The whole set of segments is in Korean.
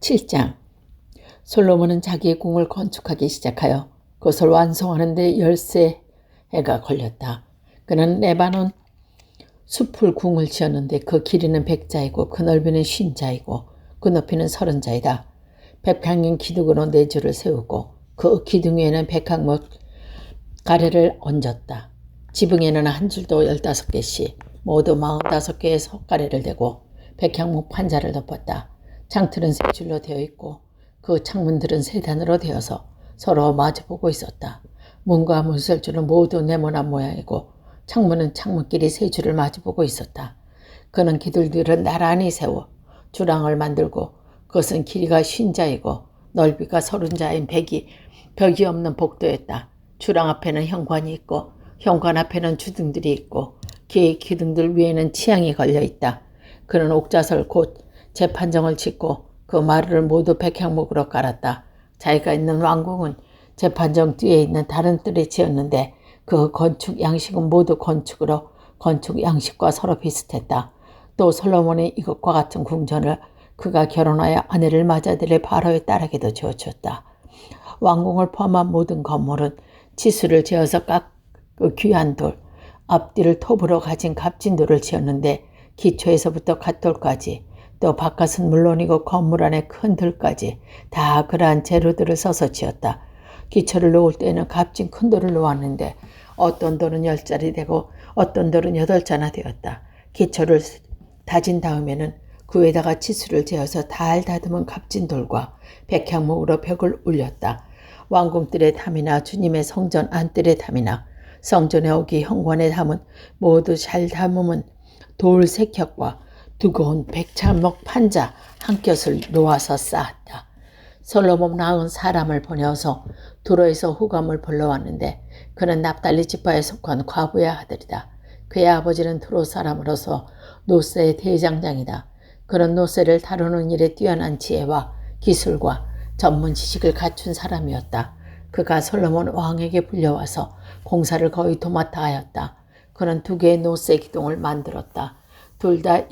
7장. 솔로몬은 자기의 궁을 건축하기 시작하여 그것을 완성하는 데 13해가 걸렸다. 그는 레바논 숲을 궁을 지었는데 그 길이는 100자이고 그 넓이는 50자이고 그 높이는 30자이다. 백향인 기둥으로 4줄을 세우고 그 기둥 위에는 백향목 가래를 얹었다. 지붕에는 한 줄도 15개씩 모두 45개의 석가래를 대고 백향목 판자를 덮었다. 창틀은 3줄로 되어 있고 그 창문들은 3단으로 되어서 서로 마주보고 있었다. 문과 문설줄은 모두 네모난 모양이고 창문은 창문끼리 3줄을 마주보고 있었다. 그는 기둥들을 나란히 세워 주랑을 만들고 그것은 길이가 50자이고 넓이가 30자인 벽이 없는 복도였다. 주랑 앞에는 현관이 있고 현관 앞에는 주등들이 있고 그 기둥들 위에는 치양이 걸려있다. 그는 옥자설 곧 재판정을 짓고 그 마루를 모두 백향목으로 깔았다. 자기가 있는 왕궁은 재판정 뒤에 있는 다른 뜰에 지었는데 그 건축 양식은 모두 건축 양식과 서로 비슷했다. 또 솔로몬이 이것과 같은 궁전을 그가 결혼하여 아내를 맞아들일 바로의 딸에게도 주었다. 왕궁을 포함한 모든 건물은 치수를 재어서 그 귀한 돌, 앞뒤를 톱으로 가진 값진 돌을 지었는데 기초에서부터 갓돌까지 또 바깥은 물론이고 건물 안에 큰 들까지 다 그러한 재료들을 써서 지었다. 기초를 놓을 때는 값진 큰 돌을 놓았는데 어떤 돌은 10자리 되고 어떤 돌은 8자나 되었다. 기초를 다진 다음에는 그 위에다가 치수를 재어서 달 다듬은 값진 돌과 백향목으로 벽을 올렸다. 왕궁뜰의 탐이나 주님의 성전 안뜰의 탐이나 성전에 오기 현관에 담은 모두 잘 담으면 돌 색혁과 두꺼운 백향목 판자 한 뼘을 놓아서 쌓았다. 솔로몬 왕은 사람을 보내어서 두로에서 후감을 불러왔는데 그는 납달리 지파에 속한 과부의 아들이다. 그의 아버지는 두로 사람으로서 노세의 대장장이다. 그는 노세를 다루는 일에 뛰어난 지혜와 기술과 전문 지식을 갖춘 사람이었다. 그가 솔로몬 왕에게 불려와서 공사를 거의 도맡아 하였다. 그는 2개의 노세 기둥을 만들었다. 둘 다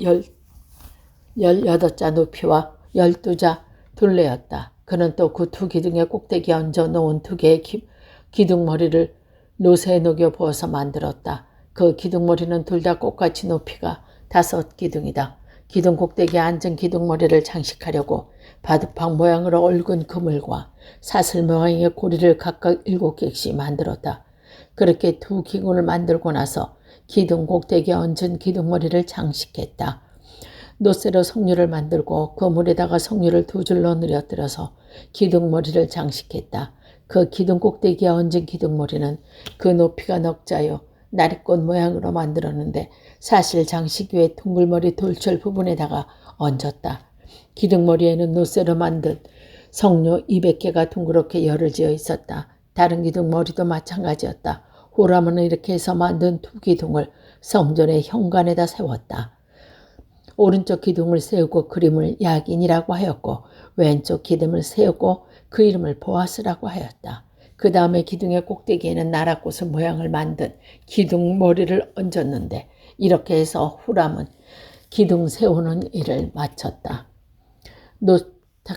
18자 높이와 12자 둘레였다. 그는 또 그 2 기둥의 꼭대기에 얹어 놓은 2개의 기둥머리를 노새에 녹여 부어서 만들었다. 그 기둥머리는 둘 다 똑같이 높이가 5기둥이다. 기둥 꼭대기에 앉은 기둥머리를 장식하려고 바둑판 모양으로 얽은 그물과 사슬 모양의 고리를 각각 7개씩 만들었다. 그렇게 2 기둥을 만들고 나서 기둥 꼭대기에 얹은 기둥머리를 장식했다. 노쇠로 석류를 만들고 그물에다가 석류를 2줄로 늘어뜨려서 기둥머리를 장식했다. 그 기둥 꼭대기에 얹은 기둥머리는 그 높이가 넉자요 나리꽃 모양으로 만들었는데 사실 장식 위에 둥글머리 돌철 부분에다가 얹었다. 기둥머리에는 노쇠로 만든 석류 200개가 둥그렇게 열을 지어 있었다. 다른 기둥머리도 마찬가지였다. 후라문은 이렇게 해서 만든 2 기둥을 성전의 현관에다 세웠다. 오른쪽 기둥을 세우고 그 이름을 야긴이라고 하였고 왼쪽 기둥을 세우고 그 이름을 보아스라고 하였다. 그 다음에 기둥의 꼭대기에는 나라꽃의 모양을 만든 기둥머리를 얹었는데 이렇게 해서 후람은 기둥 세우는 일을 마쳤다.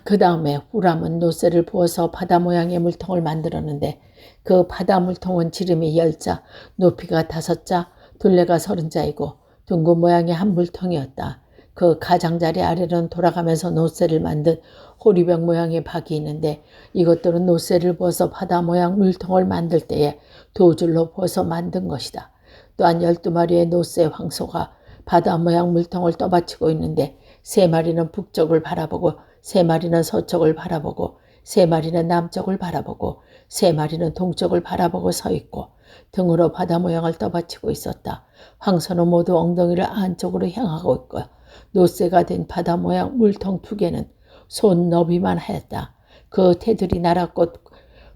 그 다음에 후람은 노쇠를 부어서 바다 모양의 물통을 만들었는데 그 바다 물통은 지름이 10자, 높이가 5자, 둘레가 30자이고 둥근 모양의 한 물통이었다. 그 가장자리 아래로는 돌아가면서 노쇠를 만든 호리병 모양의 박이 있는데 이것들은 노쇠를 부어서 바다 모양 물통을 만들 때에 2줄로 부어서 만든 것이다. 또한 12마리의 노쇠 황소가 바다 모양 물통을 떠받치고 있는데 3마리는 북쪽을 바라보고 3마리는 서쪽을 바라보고 3마리는 남쪽을 바라보고 3마리는 동쪽을 바라보고 서 있고 등으로 바다 모양을 떠받치고 있었다. 황소는 모두 엉덩이를 안쪽으로 향하고 있고 노쇠가 된 바다 모양 물통 2개는 손 너비만 하였다. 그 테두리 나라꽃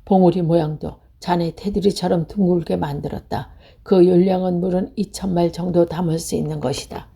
봉우리 모양도 자네 테두리처럼 둥글게 만들었다. 그 용량은 물은 2000말 정도 담을 수 있는 것이다.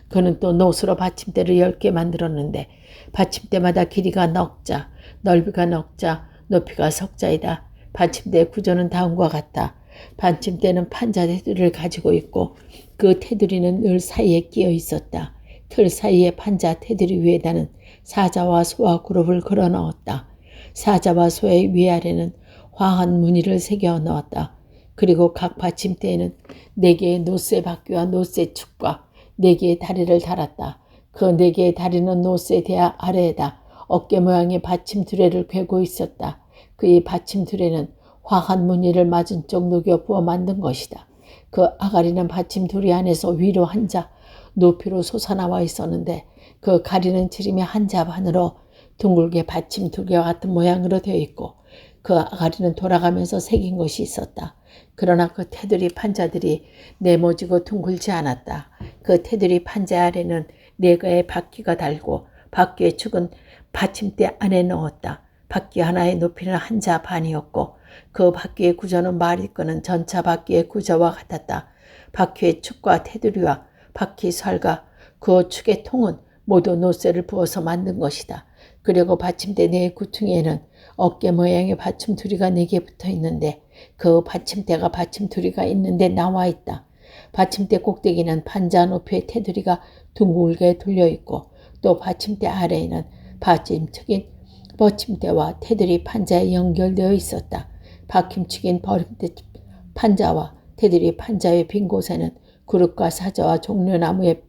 그는 또 노수로 받침대를 10개 만들었는데 받침대마다 길이가 넉자, 넓이가 넉자, 높이가 석자이다. 받침대의 구조는 다음과 같다. 받침대는 판자 테두리를 가지고 있고 그 테두리는 늘 사이에 끼어 있었다. 틀 사이의 판자 테두리 위에다는 사자와 소와 그룹을 걸어 넣었다. 사자와 소의 위아래는 화한 무늬를 새겨 넣었다. 그리고 각 받침대에는 4개의 노쇠 바퀴와 노쇠 축과 4개의 다리를 달았다. 그 4개의 다리는 노쇠 대야 아래에다 어깨 모양의 받침 두레를 괴고 있었다. 그의 받침 두레는 화한 무늬를 맞은 쪽 녹여 부어 만든 것이다. 그 아가리는 받침 두레 안에서 위로 한 자 높이로 솟아나와 있었는데 그 가리는 지름이 한 자 반으로 둥글게 받침 두 개와 같은 모양으로 되어 있고 그 아가리는 돌아가면서 새긴 것이 있었다. 그러나 그 테두리 판자들이 네모지고 둥글지 않았다. 그 테두리 판자 아래는 4개의 바퀴가 달고 바퀴의 축은 받침대 안에 넣었다. 바퀴 하나의 높이는 한 자 반이었고 그 바퀴의 구조는 말이 끄는 전차 바퀴의 구조와 같았다. 바퀴의 축과 테두리와 바퀴 살과 그 축의 통은 모두 노쇠를 부어서 만든 것이다. 그리고 받침대 4 구퉁이에는 어깨 모양의 받침두리가 4개 붙어 있는데 그 받침대가 받침두리가 있는데 나와 있다. 받침대 꼭대기는 판자 높이의 테두리가 둥글게 돌려 있고 또 받침대 아래에는 받침축인 받침대와 테두리 판자에 연결되어 있었다. 받침축인 판자와 테두리 판자의 빈 곳에는 그룹과 사자와 종려나무의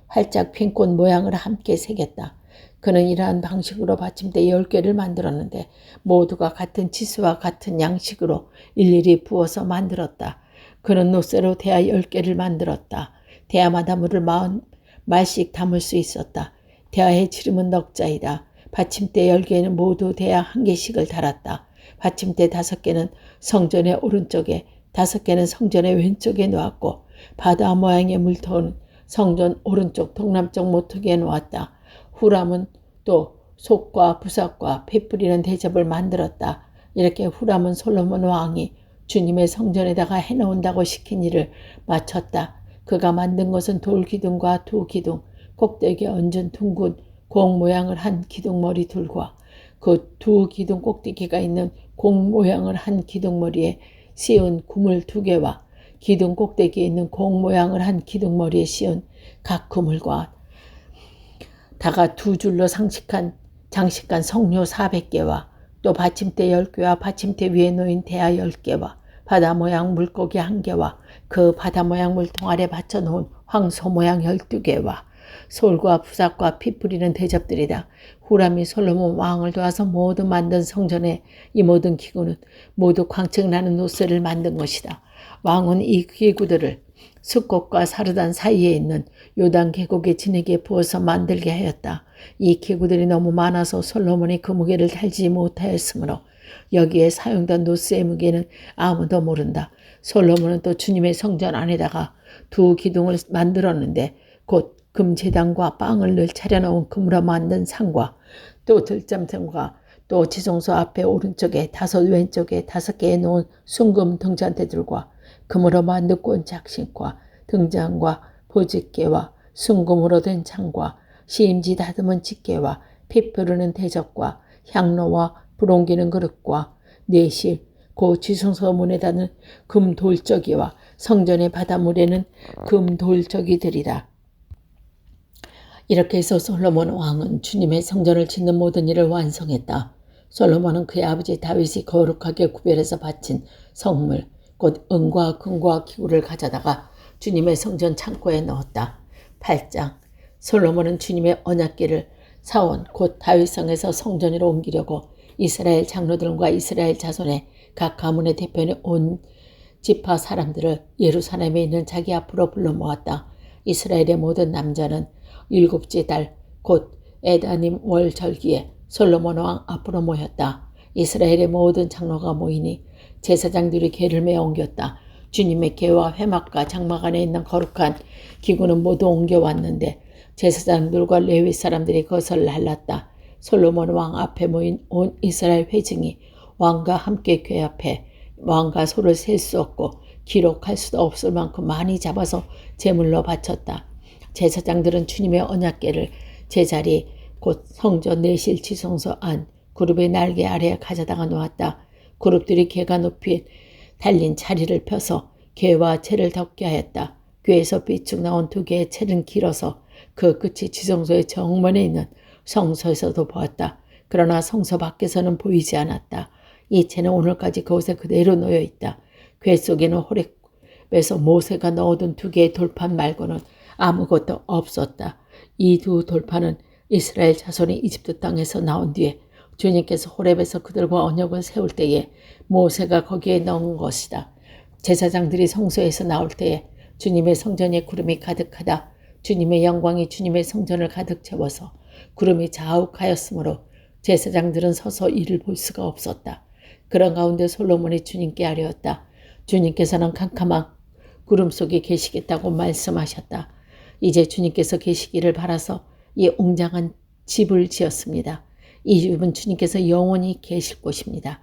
활짝 핀 꽃 모양을 함께 새겼다. 그는 이러한 방식으로 받침대 10개를 만들었는데 모두가 같은 치수와 같은 양식으로 일일이 부어서 만들었다. 그는 노쇠로 대야 10개를 만들었다. 대야마다 물을 40말씩 담을 수 있었다. 대야의 지름은 넉자이다. 받침대 10개는 모두 대야 1개씩을 달았다. 받침대 5개는 성전의 오른쪽에 5개는 성전의 왼쪽에 놓았고 바다 모양의 물통은 성전 오른쪽 동남쪽 모퉁이에 놓았다. 후람은 또 속과 부삭과 피 뿌리는 대접을 만들었다. 이렇게 후람은 솔로몬 왕이 주님의 성전에다가 해놓은다고 시킨 일을 마쳤다. 그가 만든 것은 돌 기둥과 2 기둥, 꼭대기에 얹은 둥근 공 모양을 한 기둥머리 둘과 그 2 기둥 꼭대기가 있는 공 모양을 한 기둥머리에 씌운 구물 2개와 기둥 꼭대기에 있는 공 모양을 한 기둥머리에 씌운 각 구물과 다가 2줄로 장식한 성료 400개와 또 받침대 10개와 받침대 위에 놓인 대야 10개와 바다 모양 물고기 1개와 그 바다 모양 물통 아래 받쳐놓은 황소 모양 12개와 솔과 부삭과 피 뿌리는 대접들이다. 후람이 솔로몬 왕을 도와서 모두 만든 성전의 이 모든 기구는 모두 광청나는 노쇠를 만든 것이다. 왕은 이 기구들을 숫꽃과 사르단 사이에 있는 요단 계곡의 진흙에 부어서 만들게 하였다. 이 기구들이 너무 많아서 솔로몬이 그 무게를 달지 못하였으므로 여기에 사용된 노스의 무게는 아무도 모른다. 솔로몬은 또 주님의 성전 안에다가 2 기둥을 만들었는데 곧 금제단과 빵을 늘 차려놓은 금으로 만든 상과 또 들잠상과 또 지성소 앞에 오른쪽에 5 왼쪽에 5개에 놓은 순금 등잔대들과 금으로 만든 꼰짝신과 등잔과 보직개와 순금으로 된 창과 시임지 다듬은 집게와 피 뿌르는 대접과 향로와 불 옮기는 그릇과 내실 고 지성소 문에 닿는 금돌적이와 성전의 바닷물에는 금돌적이들이라. 이렇게 해서 솔로몬 왕은 주님의 성전을 짓는 모든 일을 완성했다. 솔로몬은 그의 아버지 다윗이 거룩하게 구별해서 바친 성물 곧 은과 금과 기구를 가져다가 주님의 성전 창고에 넣었다. 8장 솔로몬은 주님의 언약궤를 사원 곧 다윗성에서 성전으로 옮기려고 이스라엘 장로들과 이스라엘 자손의 각 가문의 대표는 온 지파 사람들을 예루살렘에 있는 자기 앞으로 불러 모았다. 이스라엘의 모든 남자는 7째 달 곧 에다님 월 절기에 솔로몬 왕 앞으로 모였다. 이스라엘의 모든 장로가 모이니 제사장들이 궤를 메어 옮겼다. 주님의 궤와 회막과 장막 안에 있는 거룩한 기구는 모두 옮겨왔는데 제사장들과 레위 사람들이 그것을 날랐다. 솔로몬 왕 앞에 모인 온 이스라엘 회중이 왕과 함께 궤 앞에 왕과 소를 셀 수 없고 기록할 수도 없을 만큼 많이 잡아서 제물로 바쳤다. 제사장들은 주님의 언약궤를 제자리 곧 성전 내실 지성소 안 그룹의 날개 아래에 가져다가 놓았다. 그룹들이 궤가 높이 달린 자리를 펴서 궤와 채를 덮게 하였다. 궤에서 삐쭉 나온 2개의 채는 길어서 그 끝이 지성소의 정면에 있는 성소에서도 보았다. 그러나 성소 밖에서는 보이지 않았다. 이 채는 오늘까지 그곳에 그대로 놓여 있다. 궤 속에는 호렙에서 모세가 넣어둔 2개의 돌판 말고는 아무것도 없었다. 이 2 돌판은 이스라엘 자손이 이집트 땅에서 나온 뒤에 주님께서 호렙에서 그들과 언약을 세울 때에 모세가 거기에 넣은 것이다. 제사장들이 성소에서 나올 때에 주님의 성전에 구름이 가득하다. 주님의 영광이 주님의 성전을 가득 채워서 구름이 자욱하였으므로 제사장들은 서서 이를 볼 수가 없었다. 그런 가운데 솔로몬이 주님께 아뢰었다. 주님께서는 캄캄한 구름 속에 계시겠다고 말씀하셨다. 이제 주님께서 계시기를 바라서 이 웅장한 집을 지었습니다. 이 집은 주님께서 영원히 계실 곳입니다.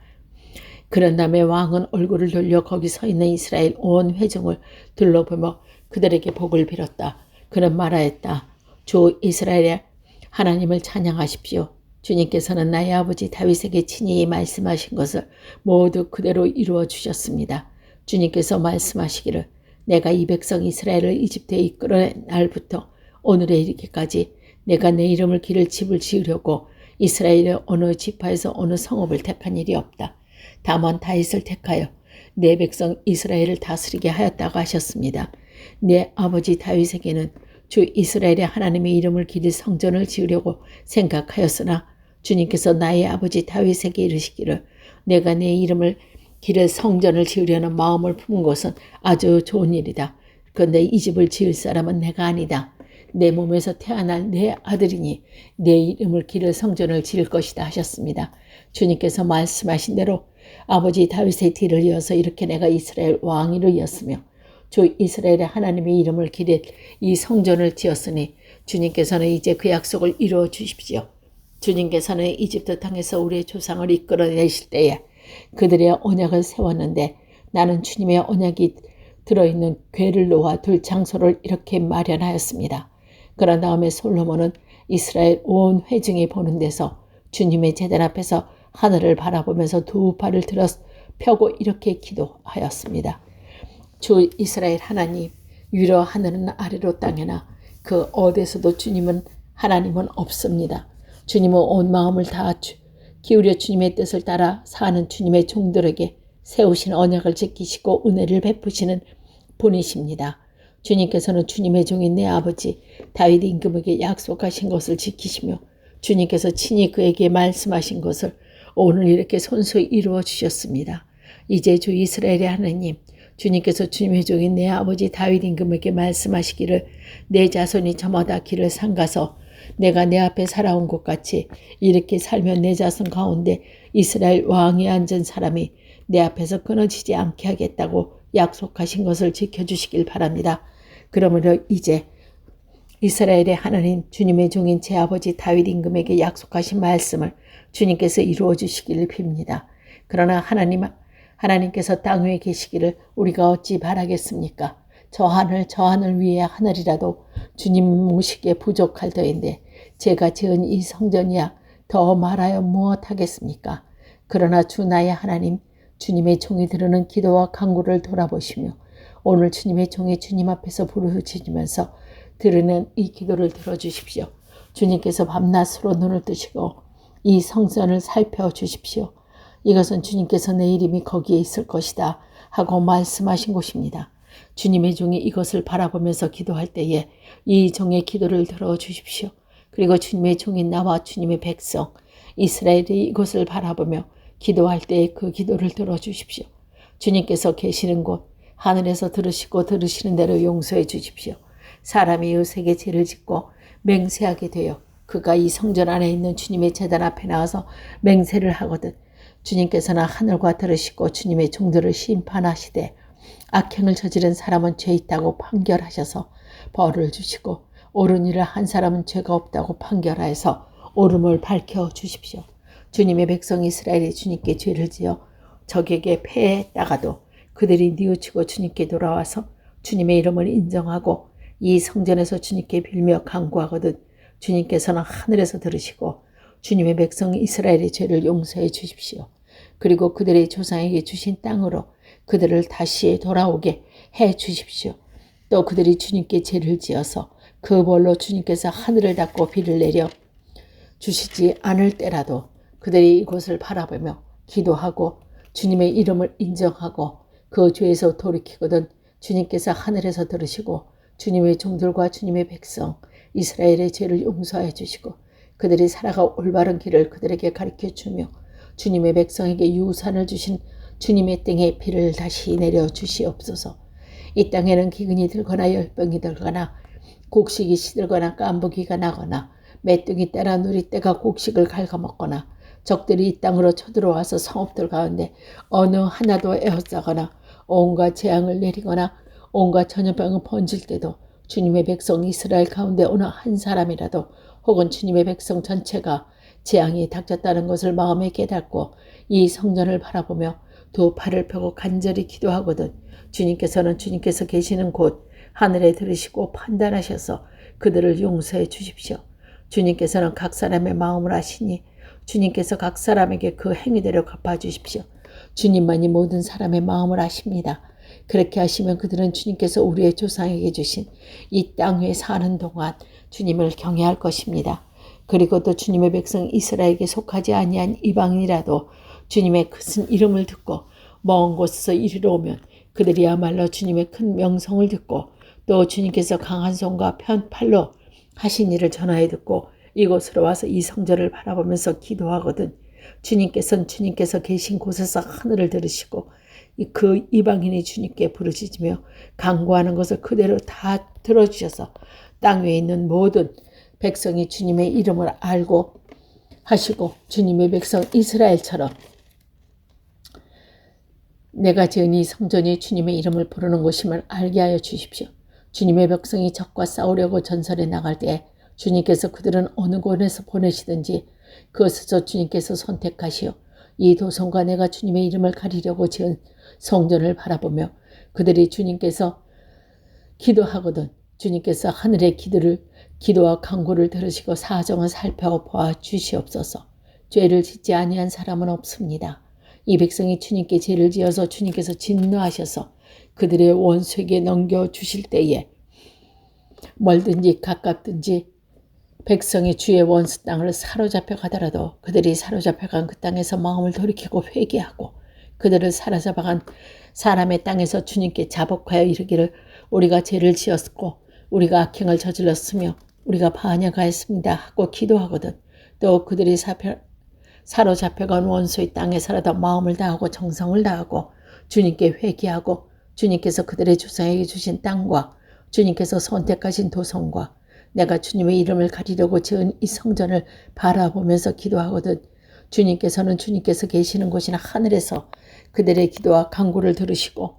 그런 다음에 왕은 얼굴을 돌려 거기 서 있는 이스라엘 온 회중을 둘러보며 그들에게 복을 빌었다. 그는 말하였다. 주 이스라엘의 하나님을 찬양하십시오. 주님께서는 나의 아버지 다윗에게 친히 말씀하신 것을 모두 그대로 이루어 주셨습니다. 주님께서 말씀하시기를 내가 이 백성 이스라엘을 이집트에 이끌어낸 날부터 오늘에 이르기까지 내가 내 이름을 기를 집을 지으려고 이스라엘의 어느 지파에서 어느 성읍을 택한 일이 없다. 다만 다윗을 택하여 내 백성 이스라엘을 다스리게 하였다고 하셨습니다. 내 아버지 다윗에게는 주 이스라엘의 하나님의 이름을 기릴 성전을 지으려고 생각하였으나 주님께서 나의 아버지 다윗에게 이르시기를 내가 내 이름을 기를 성전을 지으려는 마음을 품은 것은 아주 좋은 일이다. 그런데 이 집을 지을 사람은 내가 아니다. 내 몸에서 태어날 내 아들이니 내 이름을 기를 성전을 지을 것이다 하셨습니다. 주님께서 말씀하신 대로 아버지 다윗의 뒤를 이어서 이렇게 내가 이스라엘 왕위를 이었으며 주 이스라엘의 하나님의 이름을 기릴 이 성전을 지었으니 주님께서는 이제 그 약속을 이루어 주십시오. 주님께서는 이집트 땅에서 우리의 조상을 이끌어내실 때에 그들의 언약을 세웠는데 나는 주님의 언약이 들어있는 궤를 놓아 둘 장소를 이렇게 마련하였습니다. 그런 다음에 솔로몬은 이스라엘 온 회중이 보는 데서 주님의 제단 앞에서 하늘을 바라보면서 2 팔을 들어 펴고 이렇게 기도하였습니다. 주 이스라엘 하나님, 위로 하늘은 아래로 땅에나 그 어디서도 주님은 하나님은 없습니다. 주님은 온 마음을 다 기울여 주님의 뜻을 따라 사는 주님의 종들에게 세우신 언약을 지키시고 은혜를 베푸시는 분이십니다. 주님께서는 주님의 종인 내 아버지 다윗 임금에게 약속하신 것을 지키시며 주님께서 친히 그에게 말씀하신 것을 오늘 이렇게 손수 이루어 주셨습니다. 이제 주 이스라엘의 하나님, 주님께서 주님의 종인 내 아버지 다윗 임금에게 말씀하시기를 내 자손이 저마다 길을 삼가서 내가 내 앞에 살아온 것 같이 이렇게 살면 내 자손 가운데 이스라엘 왕에 앉은 사람이 내 앞에서 끊어지지 않게 하겠다고 약속하신 것을 지켜주시길 바랍니다. 그러므로 이제 이스라엘의 하나님 주님의 종인 제 아버지 다윗 임금에게 약속하신 말씀을 주님께서 이루어 주시기를 빕니다. 그러나 하나님께서 땅 위에 계시기를 우리가 어찌 바라겠습니까? 저 하늘 위에 하늘이라도 주님 모시기에 부족할 터인데 제가 지은 이 성전이야 더 말하여 무엇하겠습니까? 그러나 주 나의 하나님 주님의 종이 드러는 기도와 간구를 돌아보시며 오늘 주님의 종이 주님 앞에서 부르짖으면서 드리는 이 기도를 들어주십시오. 주님께서 밤낮으로 눈을 뜨시고 이 성전을 살펴주십시오. 이것은 주님께서 내 이름이 거기에 있을 것이다 하고 말씀하신 곳입니다. 주님의 종이 이것을 바라보면서 기도할 때에 이 종의 기도를 들어주십시오. 그리고 주님의 종인 나와 주님의 백성 이스라엘이 이것을 바라보며 기도할 때에 그 기도를 들어주십시오. 주님께서 계시는 곳 하늘에서 들으시고 들으시는 대로 용서해 주십시오. 사람이 의색에 죄를 짓고 맹세하게 되어 그가 이 성전 안에 있는 주님의 제단 앞에 나와서 맹세를 하거든 주님께서는 하늘과 들으시고 주님의 종들을 심판하시되 악행을 저지른 사람은 죄 있다고 판결하셔서 벌을 주시고 옳은 일을 한 사람은 죄가 없다고 판결하여서 옳음을 밝혀주십시오. 주님의 백성 이스라엘이 주님께 죄를 지어 적에게 패했다가도 그들이 뉘우치고 주님께 돌아와서 주님의 이름을 인정하고 이 성전에서 주님께 빌며 간구하거든 주님께서는 하늘에서 들으시고 주님의 백성 이스라엘의 죄를 용서해 주십시오. 그리고 그들의 조상에게 주신 땅으로 그들을 다시 돌아오게 해 주십시오. 또 그들이 주님께 죄를 지어서 그 벌로 주님께서 하늘을 닫고 비를 내려 주시지 않을 때라도 그들이 이곳을 바라보며 기도하고 주님의 이름을 인정하고 그 죄에서 돌이키거든 주님께서 하늘에서 들으시고 주님의 종들과 주님의 백성 이스라엘의 죄를 용서해 주시고 그들이 살아가 올바른 길을 그들에게 가르쳐 주며 주님의 백성에게 유산을 주신 주님의 땅에 비를 다시 내려 주시옵소서. 이 땅에는 기근이 들거나 열병이 들거나 곡식이 시들거나 깐부기가 나거나 메뚜기 떼나 누리떼가 곡식을 갉아먹거나 적들이 이 땅으로 쳐들어와서 성읍들 가운데 어느 하나도 에워싸거나 온갖 재앙을 내리거나 온갖 전염병을 번질 때도 주님의 백성 이스라엘 가운데 어느 한 사람이라도 혹은 주님의 백성 전체가 재앙이 닥쳤다는 것을 마음에 깨닫고 이 성전을 바라보며 두 팔을 펴고 간절히 기도하거든 주님께서는 주님께서 계시는 곳 하늘에 들으시고 판단하셔서 그들을 용서해 주십시오. 주님께서는 각 사람의 마음을 아시니 주님께서 각 사람에게 그 행위대로 갚아주십시오. 주님만이 모든 사람의 마음을 아십니다. 그렇게 하시면 그들은 주님께서 우리의 조상에게 주신 이 땅 위에 사는 동안 주님을 경외할 것입니다. 그리고 또 주님의 백성 이스라엘에게 속하지 아니한 이방인이라도 주님의 큰 이름을 듣고 먼 곳에서 이리로 오면 그들이야말로 주님의 큰 명성을 듣고 또 주님께서 강한 손과 편 팔로 하신 일을 전하여 듣고 이곳으로 와서 이 성전을 바라보면서 기도하거든 주님께서는 주님께서 계신 곳에서 하늘을 들으시고 그 이방인이 주님께 부르짖으며 간구하는 것을 그대로 다 들어주셔서 땅 위에 있는 모든 백성이 주님의 이름을 알고 하시고 주님의 백성 이스라엘처럼 내가 지은 이 성전이 주님의 이름을 부르는 곳임을 알게 하여 주십시오. 주님의 백성이 적과 싸우려고 전선에 나갈 때 주님께서 그들은 어느 곳에서 보내시든지 그것에서 주님께서 선택하시어 이 도성과 내가 주님의 이름을 가리려고 지은 성전을 바라보며 그들이 주님께서 기도하거든 주님께서 하늘의 기도와 간구를 들으시고 사정을 살펴보아 주시옵소서. 죄를 짓지 아니한 사람은 없습니다. 이 백성이 주님께 죄를 지어서 주님께서 진노하셔서 그들의 원수에게 넘겨주실 때에 멀든지 가깝든지 백성이 주의 원수 땅을 사로잡혀 가더라도 그들이 사로잡혀간 그 땅에서 마음을 돌이키고 회개하고 그들을 사로잡아간 사람의 땅에서 주님께 자복하여 이르기를 우리가 죄를 지었고 우리가 악행을 저질렀으며 우리가 반역하였습니다 하고 기도하거든 또 그들이 사로잡혀간 원수의 땅에서라도 마음을 다하고 정성을 다하고 주님께 회개하고 주님께서 그들의 조상에게 주신 땅과 주님께서 선택하신 도성과 내가 주님의 이름을 가리려고 지은 이 성전을 바라보면서 기도하거든 주님께서는 주님께서 계시는 곳이나 하늘에서 그들의 기도와 간구를 들으시고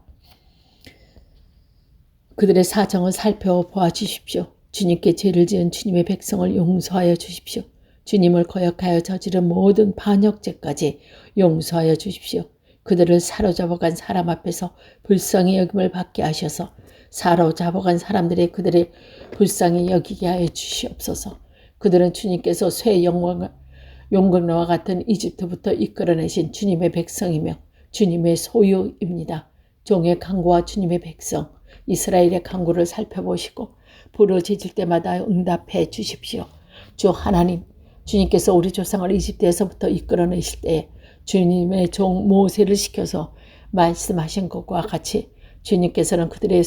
그들의 사정을 살펴보아 주십시오. 주님께 죄를 지은 주님의 백성을 용서하여 주십시오. 주님을 거역하여 저지른 모든 반역죄까지 용서하여 주십시오. 그들을 사로잡아간 사람 앞에서 불쌍히 여김을 받게 하셔서 사로잡아간 사람들의 그들의 불쌍히 여기게 하여 주시옵소서. 그들은 주님께서 새 용광로와 같은 이집트부터 이끌어내신 주님의 백성이며 주님의 소유입니다. 종의 간구와 주님의 백성 이스라엘의 간구를 살펴보시고 부르짖을 때마다 응답해 주십시오. 주 하나님 주님께서 우리 조상을 이집트에서부터 이끌어내실 때에 주님의 종 모세를 시켜서 말씀하신 것과 같이 주님께서는 그들의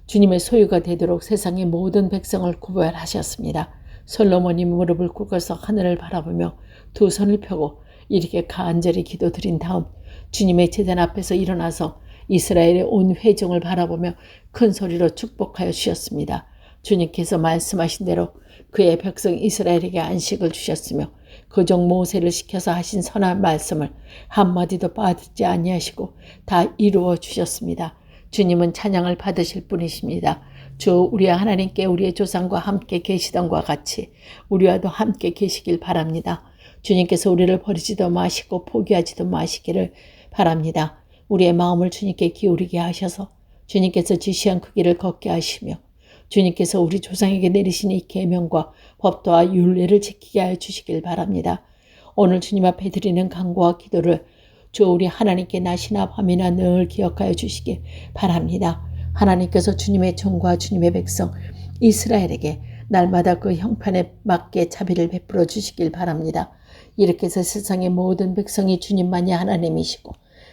주님의 소유가 되도록 세상의 모든 백성을 구별하셨습니다. 솔로몬이 무릎을 꿇어서 하늘을 바라보며 두 손을 펴고 이렇게 간절히 기도드린 다음 주님의 제단 앞에서 일어나서 이스라엘의 온 회중을 바라보며 큰 소리로 축복하여 주셨습니다. 주님께서 말씀하신 대로 그의 백성 이스라엘에게 안식을 주셨으며 그 종 모세를 시켜서 하신 선한 말씀을 한마디도 빠지지 아니하시고 다 이루어 주셨습니다. 주님은 찬양을 받으실 분이십니다. 주 우리 하나님께 우리의 조상과 함께 계시던 것과 같이 우리와도 함께 계시길 바랍니다. 주님께서 우리를 버리지도 마시고 포기하지도 마시기를 바랍니다. 우리의 마음을 주님께 기울이게 하셔서 주님께서 지시한 그 길을 걷게 하시며 주님께서 우리 조상에게 내리신 이 계명과 법도와 율례를 지키게 하여 주시길 바랍니다. 오늘 주님 앞에 드리는 간구와 기도를 주 우리 하나님께 낮이나 밤이나 늘 기억하여 주시길 바랍니다. 하나님께서 주님의 종과 주님의 백성 이스라엘에게 날마다 그 형편에 맞게 자비를 베풀어 주시길 바랍니다. 이렇게 해서 세상의 모든 백성이 주님만이 하나님이시고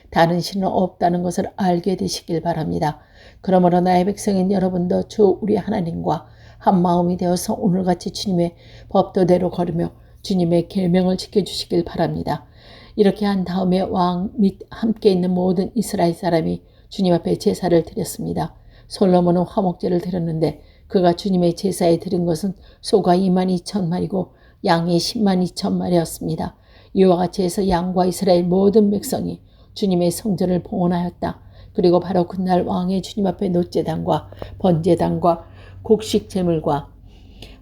다른 신은 없다는 것을 알게 되시길 바랍니다. 그러므로 나의 백성인 여러분도 주 우리 하나님과 한 마음이 되어서 오늘같이 주님의 법도대로 걸으며 주님의 계명을 지켜주시길 바랍니다. 이렇게 한 다음에 왕 및 함께 있는 모든 이스라엘 사람이 주님 앞에 제사를 드렸습니다. 솔로몬은 화목제를 드렸는데 그가 주님의 제사에 드린 것은 소가 22,000마리고 양이 102,000마리였습니다. 이와 같이 해서 양과 이스라엘 모든 백성이 주님의 성전을 봉헌하였다. 그리고 바로 그날 왕의 주님 앞에 놋제단과 번제단과 곡식제물과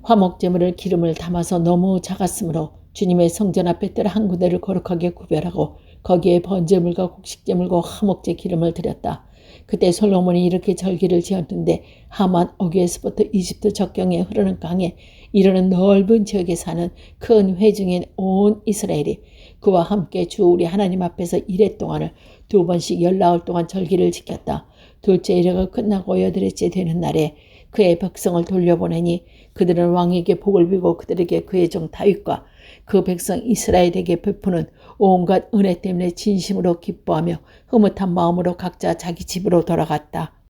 화목제물을 기름을 담아서 너무 작았으므로 주님의 성전 앞에 뜰 한 군데를 거룩하게 구별하고 거기에 번제물과 곡식제물과 화목제 기름을 드렸다. 그때 솔로몬이 이렇게 절기를 지었는데 하만 어귀에서부터 이집트 적경에 흐르는 강에 이르는 넓은 지역에 사는 큰 회중인 온 이스라엘이 그와 함께 주 우리 하나님 앞에서 이레 동안을 2번씩 14일 동안 절기를 지켰다. 둘째 이래가 끝나고 여덟째 되는 날에 그의 백성을 돌려보내니 그들은 왕에게 복을 비고 그들에게 그의 종 다윗과 그 백성 이스라엘에게 베푸는 온갖 은혜 때문에 진심으로 기뻐하며 흐뭇한 마음으로 각자 자기 집으로 돌아갔다.